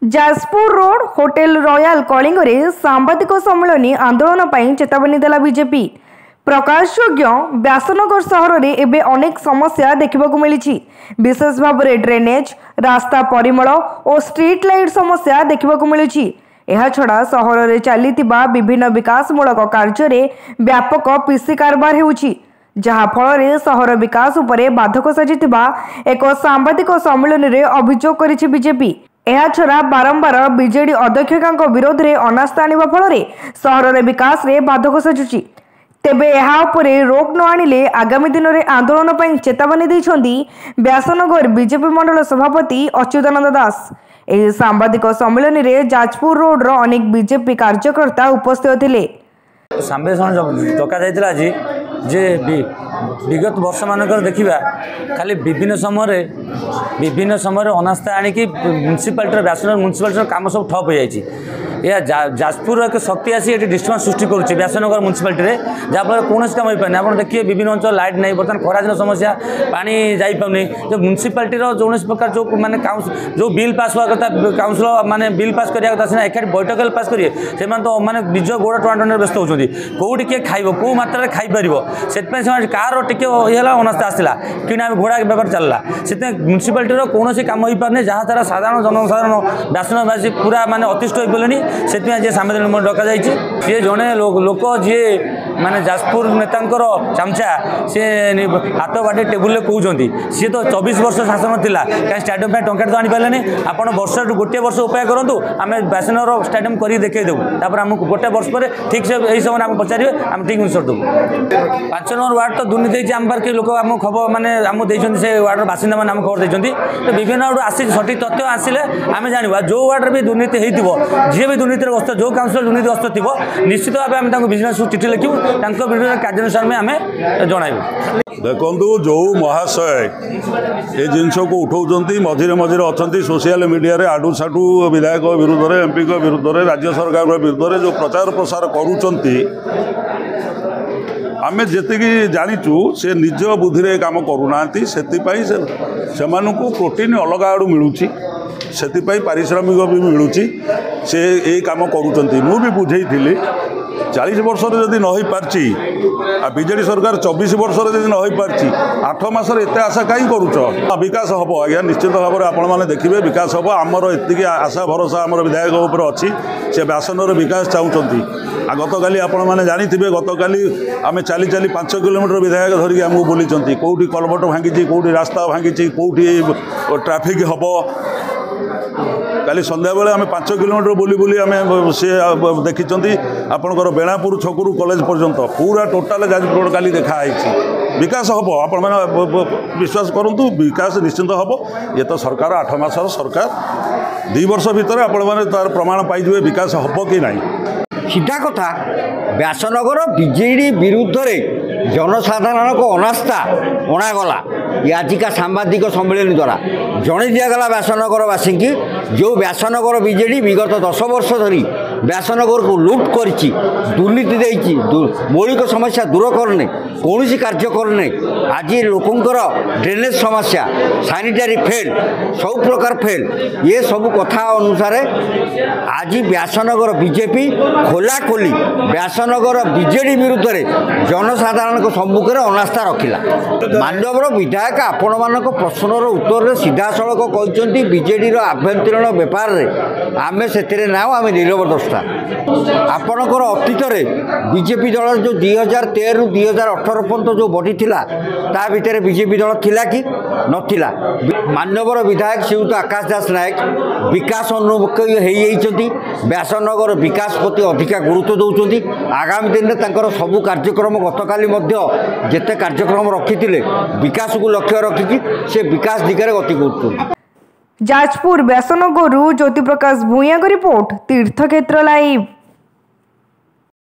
Jajpur road hotel royal Kalinga रे सांबादिक सम्मेलन आंदोलन पर चेतावनी देला बीजेपी। प्रकाशयोग्य व्यासनगर सहर में एवं अनेक समस्या देखा मिली, विशेष भाव में ड्रेनेज, रास्ता परिमल और स्ट्रीट लाइट समस्या देखा मिली। यह छड़ा सहर में चली विभिन्न विकासमूलक कार्य व्यापक पीसी कारबार होउछि, जहाँ फल सहर विकास उपरे बाधक साजिथिबा एक सांबादिक सम्मेलन में अभियोग करिछि बीजेपी। यह छड़ा बारंबार बीजेडी अध्यक्ष विरोध में अनास्था आने फल सहर विकास में बाधक साजुछि। तेबे यह रोक न आनिले आगामी दिन में आंदोलन पर चेतावनी देइछन्ति व्यासनगर बीजेपी मंडल सभापति अच्युतानंद दास। यह सांबादिक सम्मेलन में जाजपुर रोड अनेक बीजेपी कार्यकर्ता उपस्थित थिले। डका जाइतिला आज जे विगत वर्ष मानक देखा खाली विभिन्न समय अनास्था आणिकी म्युनिसिपालिटी व्यासनगर म्युनिसिपालिटी काम सब ठप हो जाए। यह जाजपुर एक शक्ति आसी ये डिस्टर्बांस सृष्टि करुच्चे व्यासनगर म्युनिसिपालिटी जहाँफल कौन काम हो पाने। आप देखिए विभिन्न अंचल लाइट नहीं, बर्तमान खरादिन समस्या पानी जापारे जो म्युनिसिपालिटी जो प्रकार जो मैंने जो बिल पास हुआ कथा काउंसिल मैंने बिल पास करा कथा सीना एक बैठक पास करेंगे से तो मैंने निज गोड़ टोना व्यस्त होती कौटी किए खाइब कौ मात्रा खाईपर से कार टे ये अनास्था आसला कि घोड़ा बेपार चलला से म्युनिसिपालिटी कौन काम हो पारे जहाँ द्वारा साधारण जनसाधारण व्यासनगरवासी पूरा माने अतिष्ठ हो गले। से साम्बादिक डक जाए जड़े लोक जी माने जाजपुर नेतांकर चामचा सी हाथ बाटे टेबुल कहते सी तो 24 वर्ष शासन थिला कहीं स्टाडियम टंका तो आनीपारे आप वर्ष गोटे वर्ष उपाय करूँ आम व्यासनगर स्टाडियम कर देखईदेव आमको गोटे वर्ष पर ठीक से यही समय आम पचारे आम ठीक आंसर देव। 5 नंबर वार्ड तो दुर्नीति आम पार्क लोक आम खबर मैंने आम से वार्ड बासिंदा मैंने खबर देते विभिन्न आड़ आसी सठिक तथ्य आसिले आम जानवा जो वार्ड भी दुर्नीति होती जी भी दुर्नीति ग्रस्त जो काउंसिलर दुर्नीति ग्रस्त थी निश्चित भाव आम विजिलेंस चिठी लिखू विरुद्ध कार्यानुष्ठान में आम जनइबू। देखु जो महाशय ये जिनस को उठाऊँ मझे मझे अच्छा सोशल मीडिया रे आडू साडू विधायक विरुद्ध में एमपी विरुद्ध में राज्य सरकार विरुद्ध में जो प्रचार प्रसार करुँच आमे जी जाचु से निज बुद्धि काम करूना से प्रोटीन अलग आड़ू मिलूँ से पारिश्रमिक भी मिलूँ से यही काम करुँच भी बुझे 40 वर्ष जदि न पार्ची बीजेडी सरकार 24 वर्ष जदि न पार्ची 8 मासर एत आशा कहीं करुच विकास हम आज्ञा निश्चित भाव में आपण मैंने देखिए विकास हम आमर एति आशा भरोसा आमर विधायक उपर अच्छी से व्यासनगर विकास चाहती। गत काली आपण मैंने जानी गत काली आम चली चली 5 किलोमीटर विधायक धरिकी आमको बुली कौटी कलभट भांगी कौटी रास्ता भांगी कौटी ट्राफिक हम काली संध्या बेले आम 5 किलोमीटर बुली बुली आम सी देखी आपणकर बेणापुर छकरू कॉलेज पर्यंत पूरा टोटाल जाजपुर रोड काली देखाई विकास हम आपण मैंने विश्वास करूँ विकास निश्चिंत हम। ये तो सरकार 8 मासर सरकार 2 वर्ष भितर आपण मैंने तार प्रमाण पाइबे विकास हम कि नहीं। सीधा कथा व्यासनगर बीजेडी विरुद्ध में जनसाधारण को अनास्था अणागला ये आजिका सांबादिक सम्मेलन द्वारा जन दिगला व्यासनगरवासी की जो व्यासनगर बीजेडी विगत 10 वर्ष धरी व्यासनगर को लुट करी दुर्नीति देती मौलिक समस्या दूर करने कौन कार्य करने आज लोकंर ड्रेनेज समस्या सानिटारी फेल सब प्रकार फेल ये सब कथा अनुसार आज व्यासनगर बीजेपी खोला खोली व्यासनगर बीजेडी विरुद्ध में जनसाधारण को सम्मुख में अनास्था रखिला। माननीय विधायक आपण मानक प्रश्नर उत्तर सीधा सड़क कहते बीजेडी आभ्यंतरीण बेपार आमे से ना आम नीरव द्रष्टा आपणकर अतीत बीजेपी दल जो 2013 ରୁ 2018 पर्यंत जो बढ़ी ता भितर बीजेपी दल थिला कि नथिला। माननीय विधायक श्रीयुत आकाश दास नायक विकास उन्मुखी व्यासनगर विकास प्रति अधिका गुरुत्व दौरान आगामी दिन में सबू कार्यक्रम गतकाली जिते कार्यक्रम रखी विकास को लक्ष्य रखिकी से विकास दिगरे गति कर। जाजपुर व्यासनगर ज्योति प्रकाश भूया रिपोर्ट तीर्थक्षेत्र लाइव।